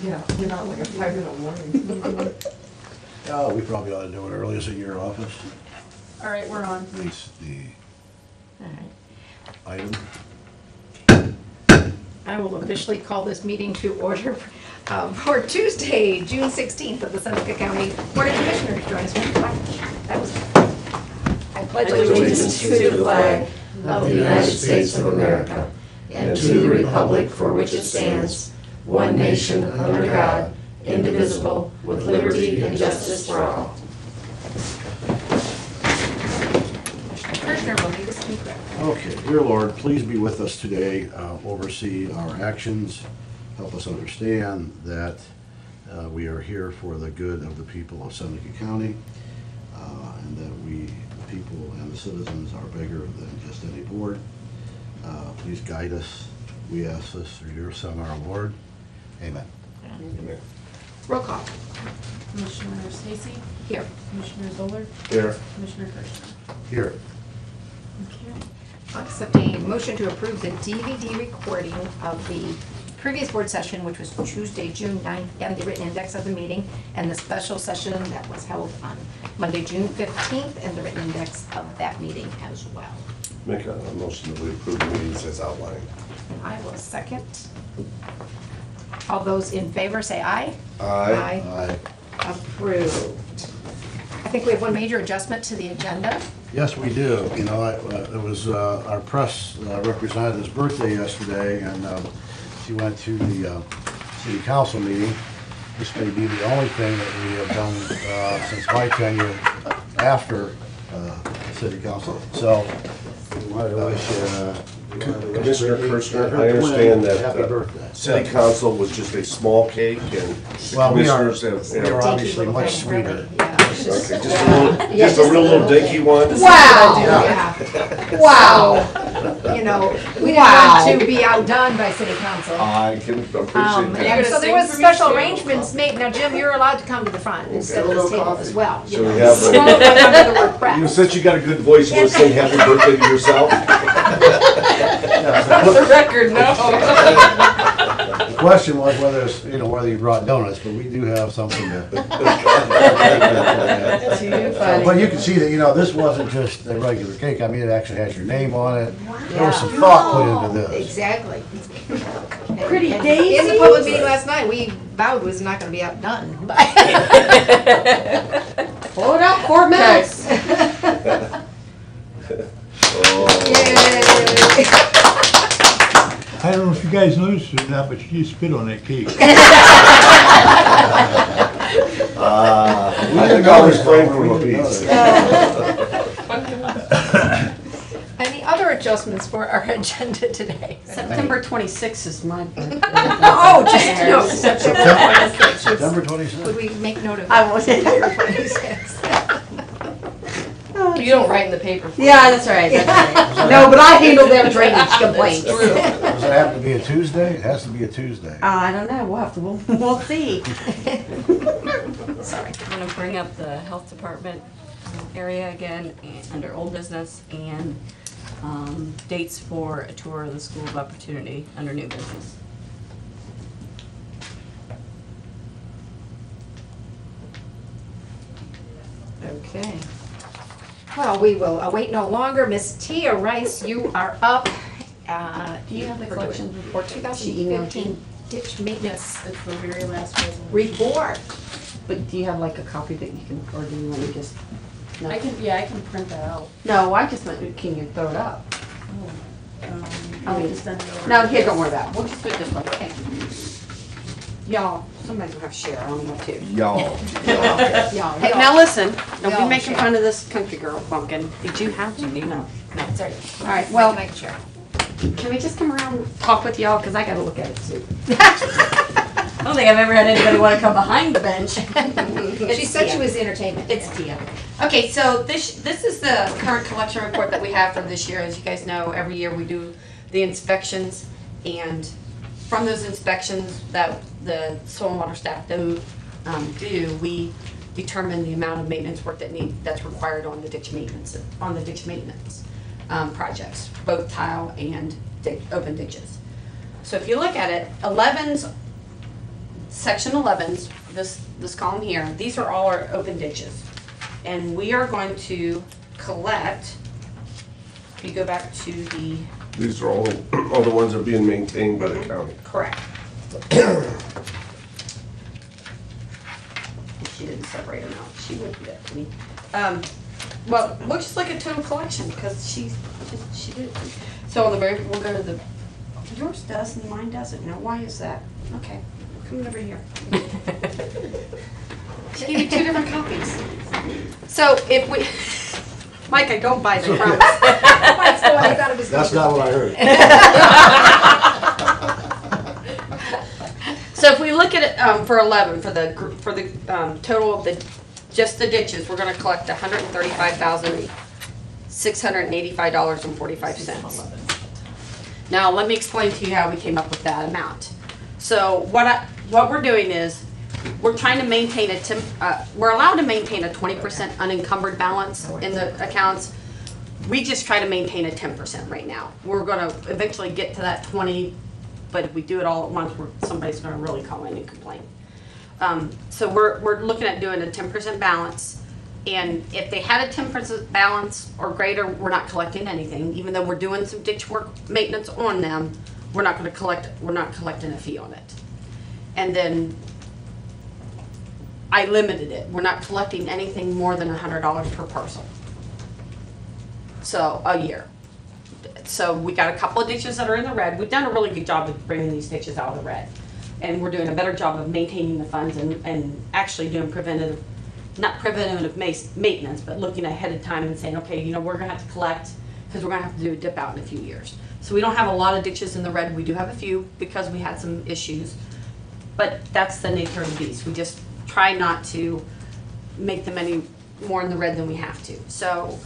Yeah, you're not like a 5-minute warning. Oh, we probably ought to do it early. Is it your office? All right, we're on. It's the All right. item. I will officially call this meeting to order for Tuesday, June 16th of the Seneca County Board of Commissioners. Join us for the flag. That was. I pledge allegiance to the flag of the United States of America and to the republic for which it stands, one nation under God, indivisible, with liberty and justice for all. Commissioner will lead us in prayer. Okay, dear Lord, please be with us today, oversee our actions, help us understand that we are here for the good of the people of Seneca County, and that we, the people and the citizens, are bigger than just any board. Please guide us. We ask this through your Son, our Lord. Amen. Amen. Roll call. Commissioner Stacy, Here. Commissioner Zoller, Here. Commissioner Kirschner. Here. Okay. I'll accept a motion to approve the DVD recording of the previous board session, which was Tuesday, June 9th, and the written index of the meeting, and the special session that was held on Monday, June 15th, and the written index of that meeting as well. Make a motion that we approve the meetings as outlined. And I will second. All those in favor say aye. Aye. Aye. Approved. I think we have one major adjustment to the agenda. Yes, we do. You know, it was our press representative's birthday yesterday, and she went to the city council meeting. This may be the only thing that we have done since my tenure after city council. So, we wanted to wish Commissioner Kirschner, I understand that happy birthday. city council was just a small cake and Well, we are commissioners have. we are obviously Little much thing, really. sweeter. Yeah. Okay, just a real little dinky one. Wow. Yeah. Wow. You know, we didn't want to be outdone by city council. I can appreciate that. And so there was special arrangements made. Now, Jim, you're allowed to come to the front and sit at this table as well. So we have, Under the word press. since you got a good voice, you want to sing happy birthday to yourself? The record, no. The question was whether it's, whether you brought donuts, but we do have something to. Too funny. But you can see that, this wasn't just a regular cake. I mean, it actually has your name on it. There was some thought put into this. Exactly. Pretty And daisies. in the public meeting last night, we vowed was not gonna be outdone. Pull it out, Fort Max. Yay. I don't know if you guys noticed it or not, but you just spit on that cake. I think I'll refrain from a piece. Any other adjustments for our agenda today? September 26th is my birthday. Oh, just, no, September 26th. September Would 26th. we make note of I that? will. September 26th. You don't write in the paper. Yeah, that's right, that's right. No, but I handle their drainage complaints. Does it have to be a Tuesday? It has to be a Tuesday. I don't know, we'll see. Sorry. I'm gonna bring up the health department area again, under old business, and dates for a tour of the School of Opportunity under new business. Okay. Well, we will await no longer. Miss Tia Rice, you are up. Do you have the collection For 2015 ditch maintenance It's the very last resolution. report. But do you have like a copy that you can, or do you want to just? No, I can print that out. No, I just meant, can you throw it up? I'll just send it over. No, here, don't worry about it, we'll just put it this way, okay? Y'all, somebody's gonna have to share, I don't know too. Y'all. Y'all, Hey, now listen, don't We be all making share. fun of this country girl pumpkin. Did you have to, no? No, sorry. All right, well, Make sure. can we just come around and talk with y'all, because I gotta look at it too. I don't think I've ever had anybody wanna come behind the bench. She said she was entertainment. It's Tia. Okay, so this is the current collection report that we have for this year. As you guys know, every year we do the inspections, and from those inspections that the soil and water staff do, we determine the amount of maintenance work that's required on the ditch maintenance projects, both tile and open ditches. So if you look at it, 11's section 11's, this column here, these are all our open ditches. And we are going to collect, if you go back to the, These are all the ones that are being maintained by the county. correct. She didn't separate them out, she would do that to me. Well, looks like a total collection, because she did it. So on the very, we'll go to the, yours does and mine doesn't, now why is that? Okay, come over here. She gave you two different copies. So if we, Mike, I don't buy the crumbs. That's the one I thought it was gonna That's be. not what I heard. So if we look at it for 11, for the total of just the ditches, we're gonna collect $135,685.45. Now, let me explain to you how we came up with that amount. So what we're doing is, we're trying to maintain we're allowed to maintain a 20% unencumbered balance in the accounts. We just try to maintain a 10% right now. We're gonna eventually get to that 20, but if we do it all at once, somebody's gonna really call in and complain. So we're looking at doing a 10% balance. And if they had a 10% balance or greater, we're not collecting anything. Even though we're doing some ditch work maintenance on them, we're not collecting a fee on it. And then I limited it. We're not collecting anything more than $100 per parcel. So, a year. So we got a couple of ditches that are in the red. We've done a really good job of bringing these ditches out of the red. And we're doing a better job of maintaining the funds and actually doing not preventative maintenance, but looking ahead of time and saying, okay, you know, we're gonna have to collect because we're gonna have to do a dip out in a few years. So we don't have a lot of ditches in the red. We do have a few because we had some issues, but that's the nature of the beast. We just try not to make them any more in the red than we have to. So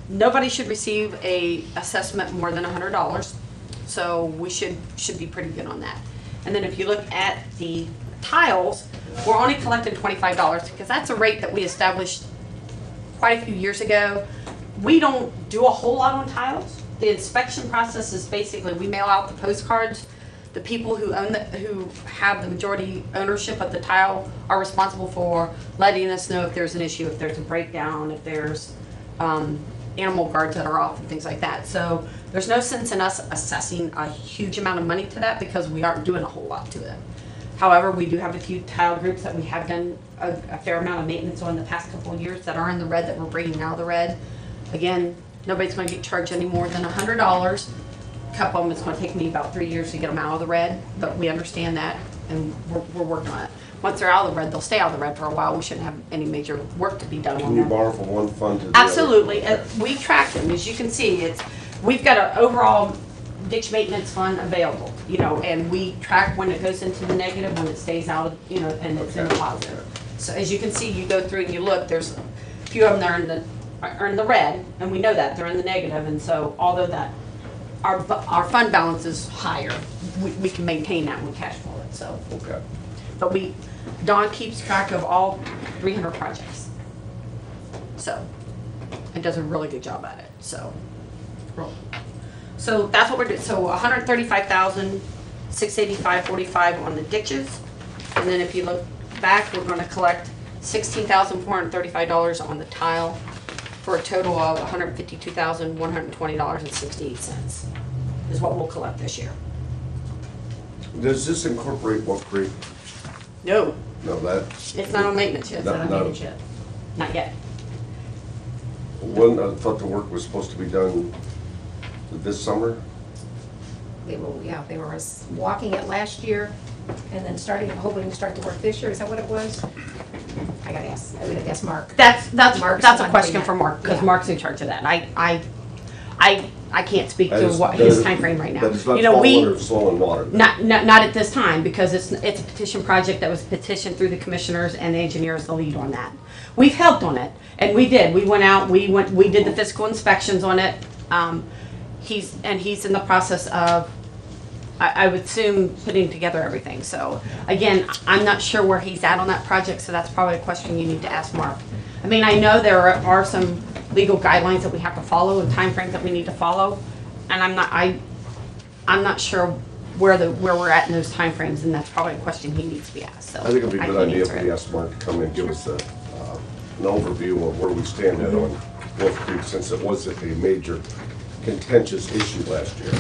nobody should receive a assessment more than $100. So we should be pretty good on that. And then if you look at the tiles, we're only collecting $25 because that's a rate that we established quite a few years ago. We don't do a whole lot on tiles. The inspection process is basically we mail out the postcards. The people who have the majority ownership of the tile are responsible for letting us know if there's an issue, if there's a breakdown, if there's animal guards that are off and things like that. So there's no sense in us assessing a huge amount of money to that because we aren't doing a whole lot to it. However, we do have a few tile groups that we have done a fair amount of maintenance on the past couple of years that are in the red that we're bringing out of the red. Again, nobody's going to get charged any more than $100. A couple of them, it's going to take me about 3 years to get them out of the red, but we understand that and we're working on it. Once they're out of the red, they'll stay out of the red for a while. We shouldn't have any major work to be done on Can you them. borrow from one fund to the other? Absolutely. We track them. As you can see, we've got an overall ditch maintenance fund available, you know, and we track when it goes into the negative, when it stays out, you know, and it's in the positive. So as you can see, you go through and you look, there's a few of them that are in the red, and we know that they're in the negative, and so although that our fund balance is higher, we can maintain that when we cash flow it, so. Okay. But Dawn keeps track of all 300 projects. So, and does a really good job at it, so. So that's what we're doing, so $135,685.45 on the ditches. And then if you look back, we're gonna collect $16,435 on the tile for a total of $152,120.68 is what we'll collect this year. Does this incorporate Wolf Creek? No, No, that. it's not on maintenance yet. No, Not no. managed yet. Not yet. When I thought the work was supposed to be done this summer. They were walking it last year and then hoping to start the work this year. Is that what it was? I gotta ask Mark. That's Mark's a the one question doing for that. Mark, because Yeah. Mark's in charge of that. I can't speak That to is- what that his is- timeframe right now. That does not You know, fall we, under soil and water. not at this time, because it's a petition project that was petitioned through the commissioners, and the engineer is the lead on that. We've helped on it, and we did. We went out, we did the physical inspections on it. He's in the process of, I would assume, putting together everything. So again, I'm not sure where he's at on that project, so that's probably a question you need to ask Mark. I mean, I know there are some legal guidelines that we have to follow and timeframes that we need to follow, and I'm not sure where we're at in those timeframes, and that's probably a question he needs to be asked, so. I think it'd be a I good can't idea if answer we it. asked Mark to come in and give us an overview of where we stand at on Wolf Creek, since it was a major contentious issue last year.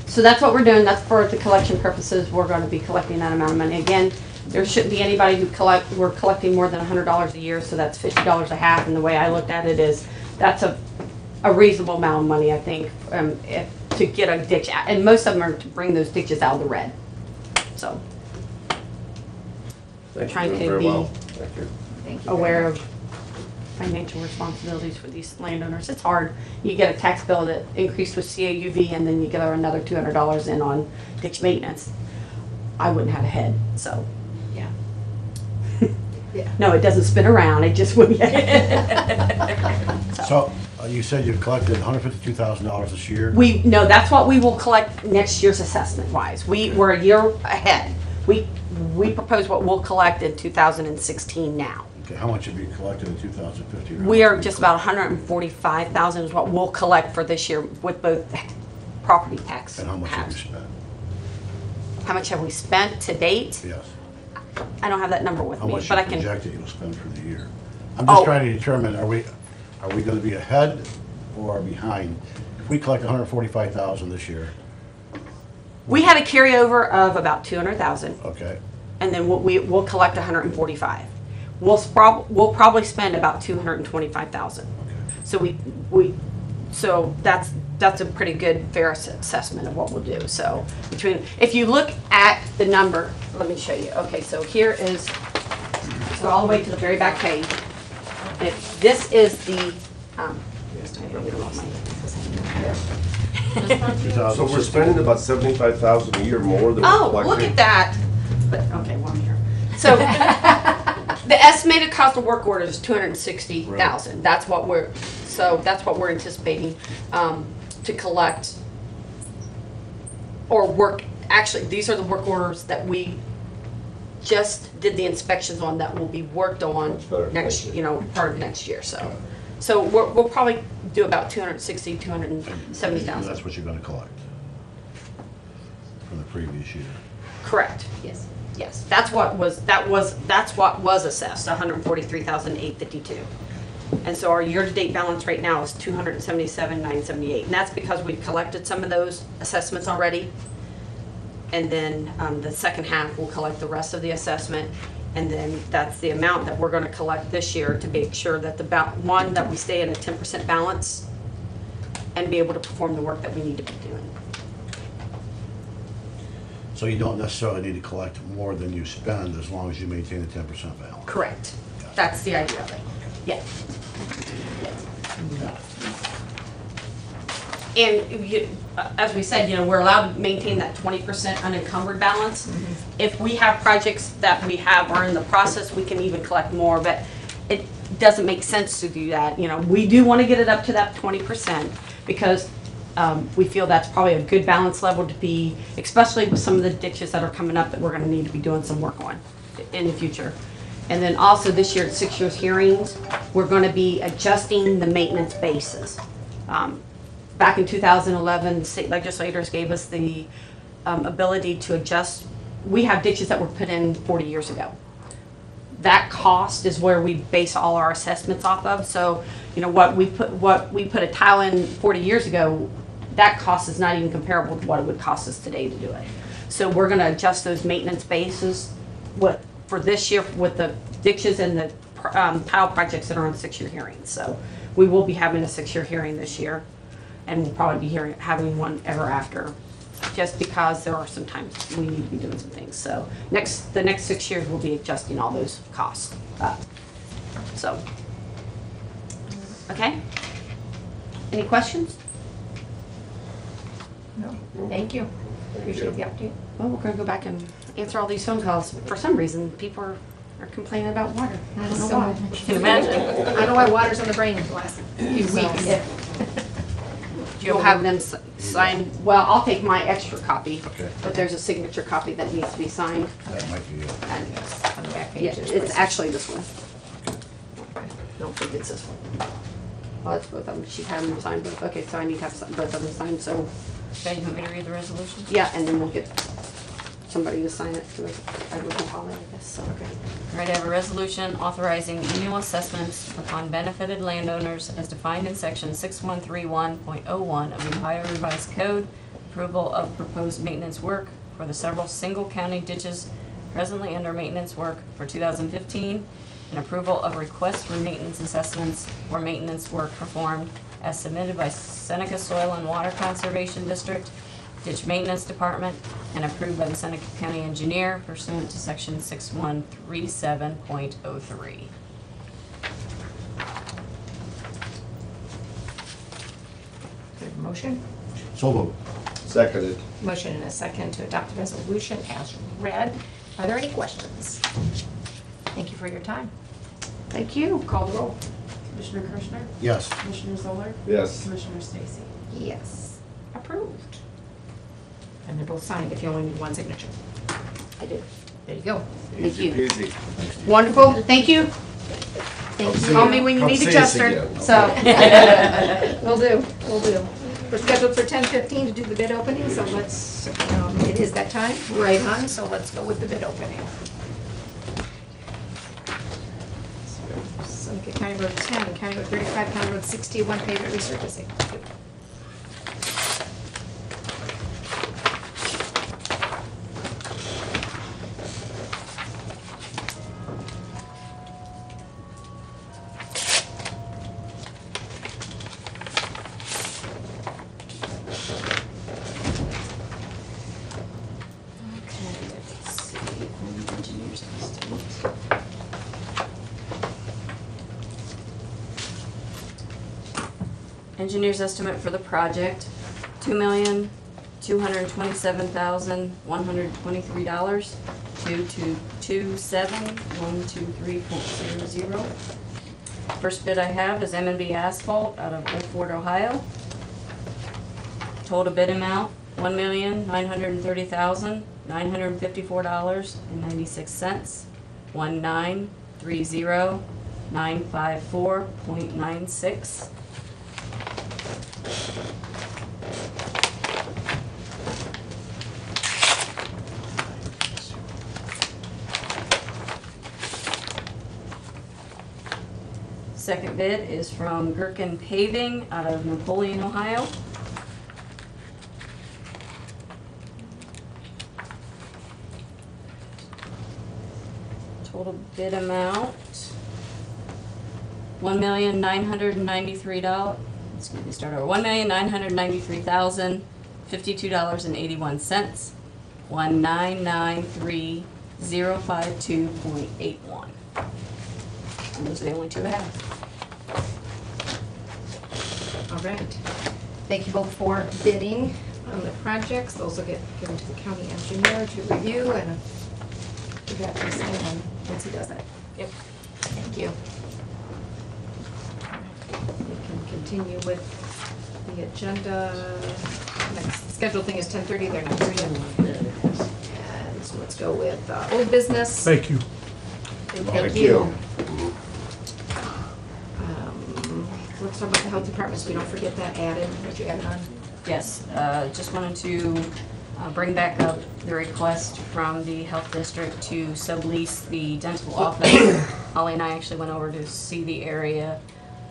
So that's what we're doing, that's for the collection purposes, we're gonna be collecting that amount of money. Again, there shouldn't be anybody who we're collecting more than $100 a year, so that's $50 a half, and the way I looked at it is, that's a reasonable amount of money, I think, to get a ditch out, and most of them are to bring those ditches out of the red, so. Thank you, Trying doing to very be well. Thank you. Thank you. Aware of financial responsibilities for these landowners. It's hard. You get a tax bill that increased with CAUV and then you get another $200 in on ditch maintenance. I wouldn't have a head, so. Yeah. Yeah. No, it doesn't spin around, it just wouldn't. So, you said you've collected $152,000 this year? No, that's what we will collect next year's assessment wise. We're a year ahead. We propose what we'll collect in 2016 now. Okay, how much have you collected in 2015? We are just about 145,000 is what we'll collect for this year with both property tax. And how much have you halves. spent? How much have we spent to date? Yes. I don't have that number with How me, much but you I can. projected you'll spend for the year? I'm just Oh. trying to determine, are we gonna be ahead or behind? If we collect 145,000 this year, We had a carryover of about 200,000, okay, and then we'll collect 145. We'll probably spend about 225,000. So that's a pretty good fair assessment of what we'll do. So if you look at the number, let me show you. Okay, so here is, so all the way to the very back page. This is the, So we're spending about 75,000 a year more than we're oh, collecting? look at that. But, okay, one here. So the estimated cost of work orders is 260,000. That's what we're anticipating to collect or work. Actually, these are the work orders that we just did the inspections on that will be worked on Much better, next, thank you. part of next year. So we'll probably do about 260, 270,000. that's what you're gonna collect from the previous year. Correct. Yes. Yes, that's what was assessed, 143,852. And so our year-to-date balance right now is 277,978, and that's because we've collected some of those assessments already. And then the second half, we'll collect the rest of the assessment, and then that's the amount that we're gonna collect this year to make sure that that we stay in a 10% balance and be able to perform the work that we need to be doing. So you don't necessarily need to collect more than you spend as long as you maintain a 10% balance. Correct. That's the idea of it. Yeah. And as we said, we're allowed to maintain that 20% unencumbered balance. If we have projects that we have are in the process, we can even collect more, but it doesn't make sense to do that. We do want to get it up to that 20% because we feel that's probably a good balance level to be, especially with some of the ditches that are coming up that we're going to need to be doing some work on in the future. And then also this year at 6 years hearings, we're going to be adjusting the maintenance basis. Back in 2011, state legislators gave us the ability to adjust. We have ditches that were put in 40 years ago. That cost is where we base all our assessments off of. So, what we put a tile in 40 years ago, that cost is not even comparable to what it would cost us today to do it. So we're going to adjust those maintenance bases for this year with the ditches and the tile projects that are on 6 year hearings. So we will be having a 6 year hearing this year, and we'll probably be having one ever after, just because there are some times we need to be doing some things. So the next 6 years we'll be adjusting all those costs up. So, okay. Any questions? No. Thank you. Appreciate the update. Well, we're gonna go back and answer all these phone calls. For some reason, people are complaining about water. I don't know So why. much. Can you imagine? I know why water's on the brain the last few weeks. You'll have them sign, well, I'll take my extra copy. Okay. But there's a signature copy that needs to be signed. That might be it. On the back Yeah, page. it's actually this one. I don't think it's this one. Oh, it's both of them. She had them signed both. Okay, so I need to have both of them signed, so Okay, you want me to read the resolution? Yeah, and then we'll get somebody to sign it to Edward and Holly, I guess, so. Okay. All right, I have a resolution authorizing the annual assessments upon benefited landowners as defined in section 6131.01 of the Ohio Revised Code, approval of proposed maintenance work for the several single county ditches presently under maintenance work for 2015, and approval of requests for maintenance assessments or maintenance work performed as submitted by Seneca Soil and Water Conservation District, Ditch Maintenance Department, and approved by the Seneca County Engineer pursuant to section 6137.03. Motion? So moved. Seconded. Motion and a second to adopt the resolution as read. Are there any questions? Thank you for your time. Thank you. Call the roll. Commissioner Kirschner? Yes. Commissioner Zoller? Yes. Commissioner Stacy? Yes. Approved. And they're both signed if you only need one signature. I did. There you go. Thank you. Easy peasy. Wonderful, thank you. Thank See you. Call me when you Come need a see us Chester, again. so. Will do, will do. We're scheduled for 10:15 to do the bid opening, so let's, it is that time, right on, so let's go with the bid opening. Seneca County Road 10, County Road 35, County Road 61, pavement resurfacing. Okay, let's see, engineer's estimate. Engineer's estimate for the project, $2,227,123 due to 27123.00. First bid I have is M&B Asphalt out of Old Fort, Ohio. Total bid amount, $1,930,954.96. 1930954.96. Second bid is from Gherkin Paving out of Napoleon, Ohio. Total bid amount, $1,993,000, excuse me, start over, $1,993,052.81, 1993052.81. And those are the only two I have. All right. Thank you both for bidding on the projects. Those will get given to the county engineer to review, and we got to sign them once he does that. Yep. Thank you. We can continue with the agenda. Next scheduled thing is 10:30. They're not here yet. And so let's go with old business. Thank you. Thank you. Let's talk about the health department, so we don't forget that added, what you added on. Yes, just wanted to bring back up the request from the health district to sublease the dental office. Holly and I actually went over to see the area,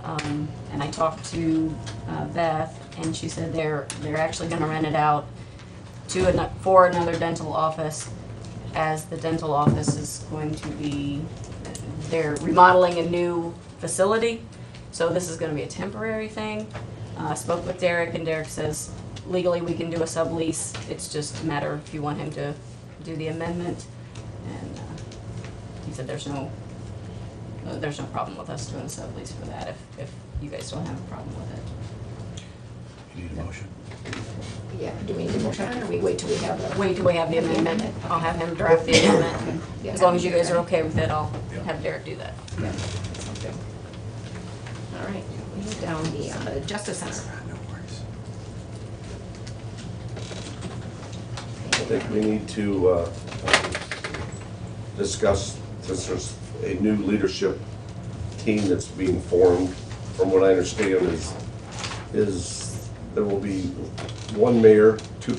and I talked to Beth, and she said they're actually gonna rent it out for another dental office, as the dental office is going to be, they're remodeling a new facility. So this is gonna be a temporary thing. I spoke with Derek, and Derek says legally we can do a sublease. It's just a matter if you want him to do the amendment. And he said there's no problem with us doing a sublease for that if you guys don't have a problem with it. You need a motion? Yeah, do we need a motion, or we wait till we have the? Wait till we have the amendment. I'll have him draft the amendment. As long as you guys are okay with it, I'll have Derek do that. Yeah, sounds good. All right, we move down the Justice Center. I think we need to discuss, since there's a new leadership team that's being formed, from what I understand is there will be one mayor, two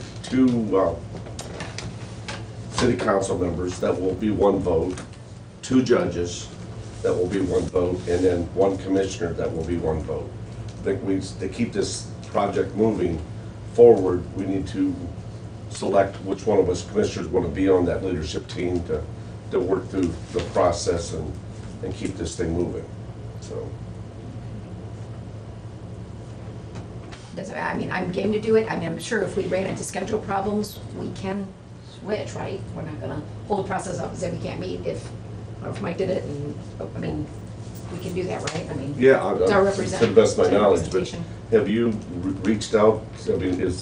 city council members, that will be one vote, two judges, that will be one vote, and then one commissioner, that will be one vote. I think to keep this project moving forward, we need to select which one of us commissioners want to be on that leadership team to work through the process and keep this thing moving, so. I mean, I'm game to do it. I mean, I'm sure if we ran into schedule problems, we can switch, right? We're not gonna hold the process up and say we can't meet if Mike did it, and, I mean, we can do that, right? I mean, Yeah, it's our to the best of my knowledge, but representation. have you reached out? I mean,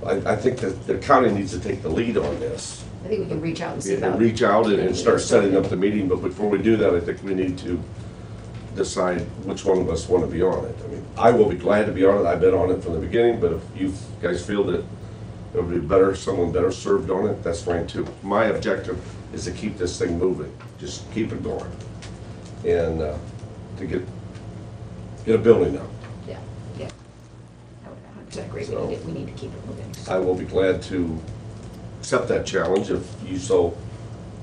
I think that the county needs to take the lead on this. I think we can reach out and see And about. reach out and start setting up the meeting, but before we do that, I think we need to decide which one of us want to be on it. I mean, I will be glad to be on it, I've been on it from the beginning, but if you guys feel that it would be better, someone better served on it, that's fine too. My objective is to keep this thing moving, just keep it going. And to get a building up. Yeah, yeah. I would 100% agree. So- We need to keep it moving. I will be glad to accept that challenge if you so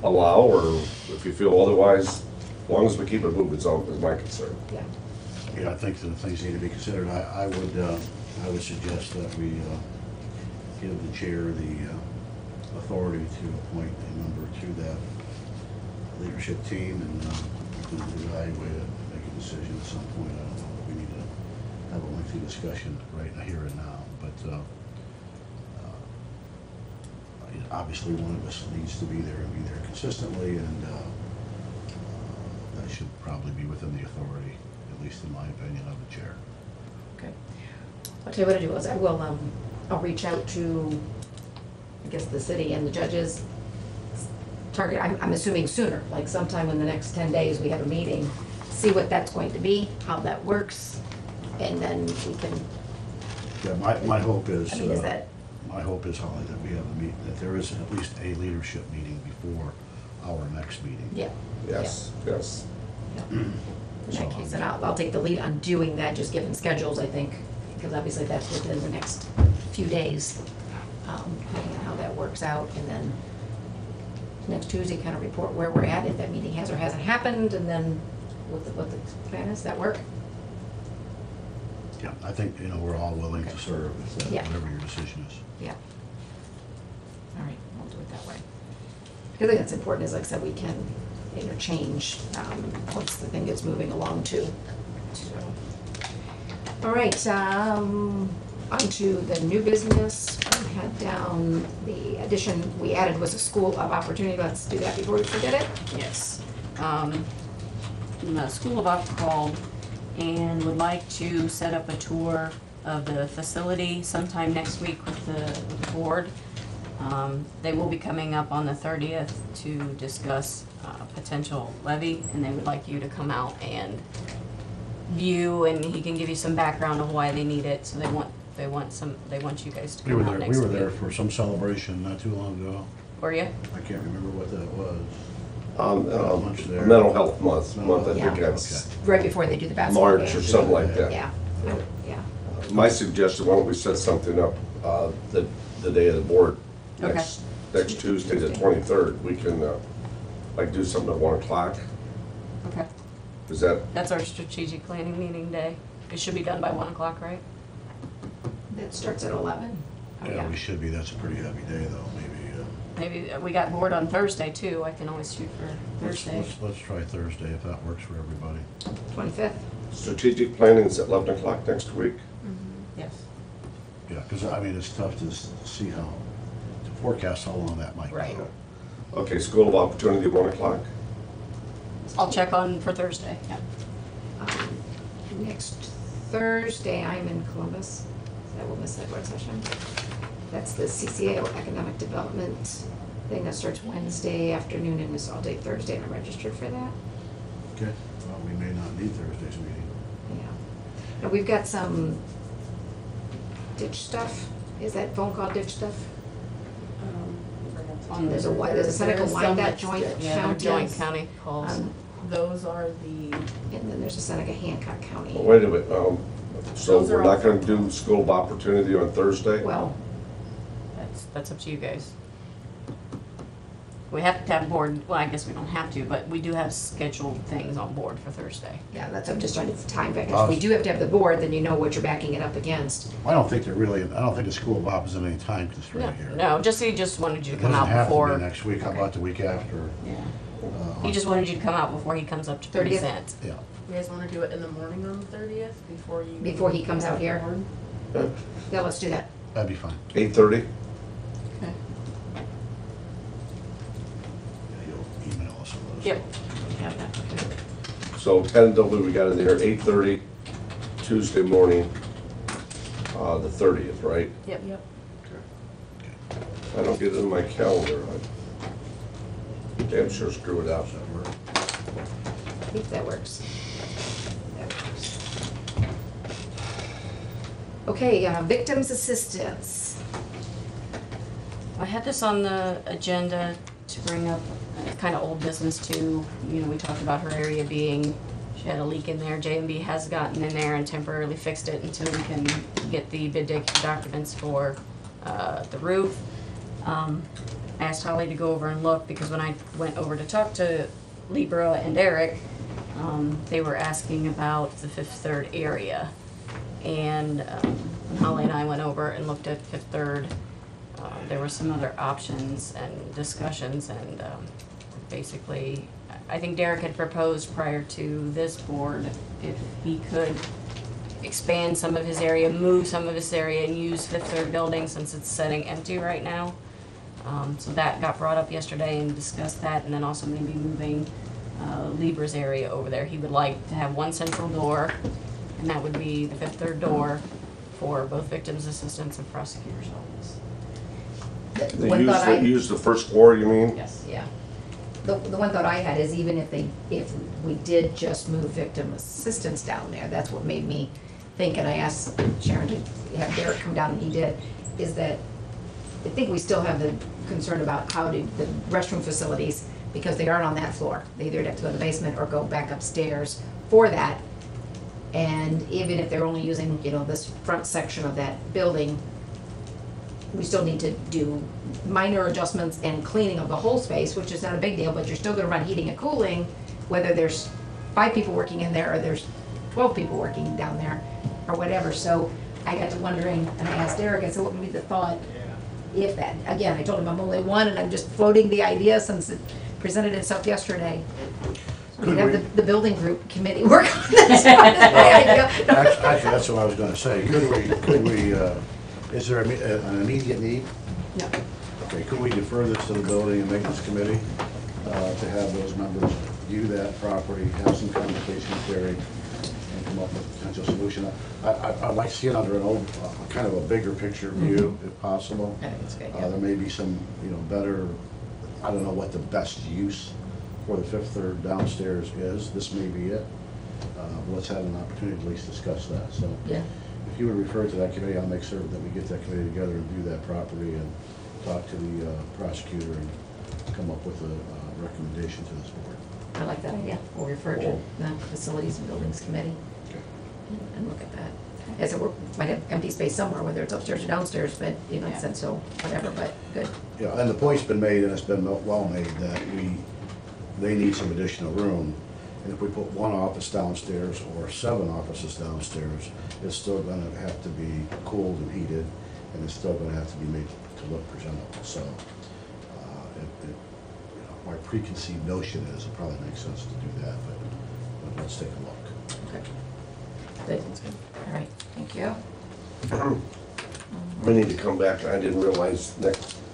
allow, or if you feel otherwise, as long as we keep it moving, is my concern. Yeah. Yeah, I think that things need to be considered. I would suggest that we give the chair the authority to appoint a member to that leadership team, and we can evaluate it, make a decision at some point. I don't know if we need to have a lengthy discussion right here and now, but obviously one of us needs to be there and be there consistently, and that should probably be within the authority, at least in my opinion, of the chair. Okay. I'll tell you what I do is I'll reach out to, I guess, the city and the judges. Target, I'm assuming sooner, like sometime in the next 10 days, we have a meeting, see what that's going to be, how that works, and then we can, Yeah, my hope is, I mean, is that, my hope is, Holly, that we have a meet, that there is at least a leadership meeting before our next meeting. yeah. Yes, yes. Yeah. In that case, and I'll take the lead on doing that, just given schedules, I think, because obviously that's within the next few days, depending on how that works out, and then next Tuesday, kind of report where we're at, if that meeting has or hasn't happened, and then what the plan is, that work? Yeah, I think, we're all willing to serve, if that, Yeah. whatever your decision is. Yeah. All right, we'll do it that way. The thing that's important is, like I said, we can interchange, once the thing gets moving along too. So, all right, on to the new business. We had down the addition we added was a school of opportunity. Let's do that before we forget it. Yes. The School of Op called and would like to set up a tour of the facility sometime next week with the board. They will be coming up on the 30th to discuss potential levy, and they would like you to come out and view, and he can give you some background of why they need it. So they want you guys to We were come out there, next we week. were there for some celebration not too long ago. Were you? I can't remember what that was. Lunch there. Mental health month, I Yeah. think that's Right before they do the basketball game. March or something like that. Yeah, yeah. My suggestion, why don't we set something up, the day of the board, Okay. next Tuesday, the 23rd, we can, like, do something at 1 o'clock, Okay. is that, That's our strategic planning meeting day. It should be done by 1 o'clock, right? That starts at 11. Oh, Yeah, we should be, that's a pretty heavy day though, maybe. Maybe we got board on Thursday too. I can always shoot for Thursday. Let's try Thursday if that works for everybody. 25th. strategic planning is at 11 o'clock next week? Yes. Yeah, because it's tough to see to forecast how long that might go. Right. Okay, School of Opportunity, 1 o'clock? I'll check on for Thursday. Yeah. Next Thursday, I'm in Columbus, so I will miss that work session. That's the CCAO Economic Development thing that starts Wednesday afternoon and is all day Thursday, and I'm registered for that. Okay, well, we may not need Thursday's meeting. Yeah. Now, we've got some ditch stuff. Is that phone call ditch stuff? There's a Seneca Wyandotte joint Yeah, county. joint county calls. Um, Those are the, And then there's a Seneca Hancock County. Wait a minute, So Those are we're not all- gonna do School of Opportunity on Thursday? Well, That's up to you guys. We have to have board, well, I guess we don't have to, but we do have scheduled things on board for Thursday. yeah, that's, I'm just trying to time factors. If we do have to have the board, then you know what you're backing it up against. I don't think the School of Op is in any time constraint here. No, he just wanted you It to come doesn't out have to before. be next week, how about the week after? Yeah. He just wanted you to come out before he comes up to 30th? present. Yeah. You guys wanna do it in the morning on the 30th Before he comes out here? Yeah. Yeah, let's do that. That'd be fine. 8:30? Okay. You'll email us all those. Yep. Have that, okay. So tentatively, we got in there 8:30 Tuesday morning, the 30th, right? Yep. Yep. I don't get it in my calendar. I damn sure screw it up. I think that works. That works. Okay, victims assistance. I had this on the agenda to bring up kind of old business too. You know, we talked about her area being, she had a leak in there. J&B has gotten in there and temporarily fixed it until we can get the bid documents for the roof. I asked Holly to go over and look because when I went over to talk to Libra and Eric, they were asking about the Fifth Third area. And when Holly and I went over and looked at Fifth Third, there were some other options and discussions, and basically, I think Derek had proposed prior to this board if he could expand some of his area, move some of his area, and use Fifth Third building since it's sitting empty right now. So that got brought up yesterday and discussed that, and then also maybe moving Libra's area over there. He would like to have one central door, and that would be the Fifth Third door for both victims' assistance and prosecutor's office. They One thought I- use the first floor, you mean? Yes. Yeah. The one thought I had is even if we did just move victim assistance down there, that's what made me think, and I asked Sharon to have Derek come down, and he did, is that I think we still have the concern about how to, the restroom facilities, because they aren't on that floor. They either have to go to the basement or go back upstairs for that. And even if they're only using, this front section of that building, we still need to do minor adjustments and cleaning of the whole space, which is not a big deal, but you're still gonna run heating and cooling, whether there's 5 people working in there or there's 12 people working down there, or whatever. So I got to wondering, and I asked Eric, I said, what would be the thought if that, again, I told him I'm only one, and I'm just floating the idea since it presented itself yesterday. We could have the building group committee work on this. Actually, that's what I was gonna say. Could we, is there an immediate need? No. Okay, could we defer this to the building and maintenance committee, to have those members view that property, have some conversation with Terry, and come up with a potential solution? I'd like to see it under kind of a bigger picture view, if possible. I think it's good, There may be some, better, I don't know what the best use for the Fifth Third downstairs is. This may be it. Let's have an opportunity to at least discuss that, so. Yeah. If you would refer to that committee, I'll make certain that we get that committee together and view that property and talk to the prosecutor and come up with a recommendation to this board. I like that idea. We'll refer to the Facilities and Buildings Committee Okay. and look at that. As it might have empty space somewhere, whether it's upstairs or downstairs, but, it said so, whatever, but good. Yeah, and the point's been made, and it's been well made, that they need some additional room. And if we put one office downstairs or 7 offices downstairs, it's still gonna have to be cooled and heated, and it's still gonna have to be made to look presentable. So, my preconceived notion is it probably makes sense to do that, but let's take a look. Okay. Good. All right, thank you. We need to come back. I didn't realize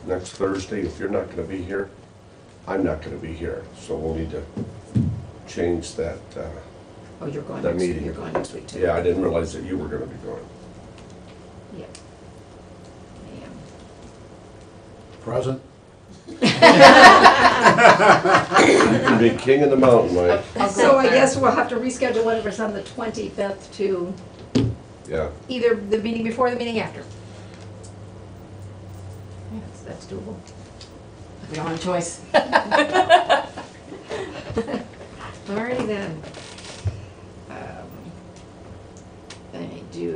next Thursday, if you're not gonna be here, I'm not gonna be here. So we'll need to change that, Oh, you're going that next, meeting. you're going next week too? Yeah, I didn't realize that you were gonna be going. Yeah. Present? You can be king of the mountain, Mike. So I guess we'll have to reschedule whatever's on the 25th to Yeah. either the meeting before or the meeting after. Yes, that's doable. We don't have a choice. Alrighty then. I do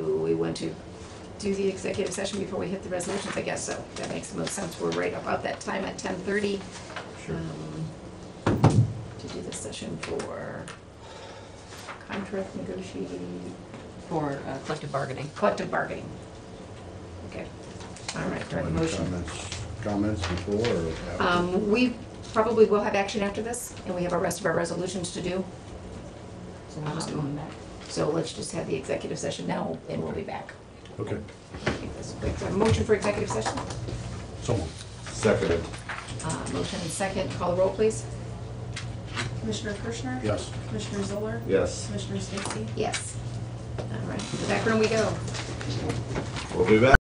to do the executive session before we hit the resolutions? I guess so. That makes the most sense. We're right about that time at 10:30. Sure. To do the session for contract negotiating, For collective bargaining. collective bargaining. Okay. All right, do I have a Any motion? Comments before or after? We probably will have action after this, and we have our rest of our resolutions to do. So we'll just do them back. So let's just have the executive session now, and we'll be back. Okay, Make this quick. So, motion for executive session? so moved. Seconded. Motion and second. Call the roll, please. Commissioner Kirschner? Yes. Commissioner Zoller? Yes. Commissioner Stacy? Yes. All right, to the back room we go. We'll be back.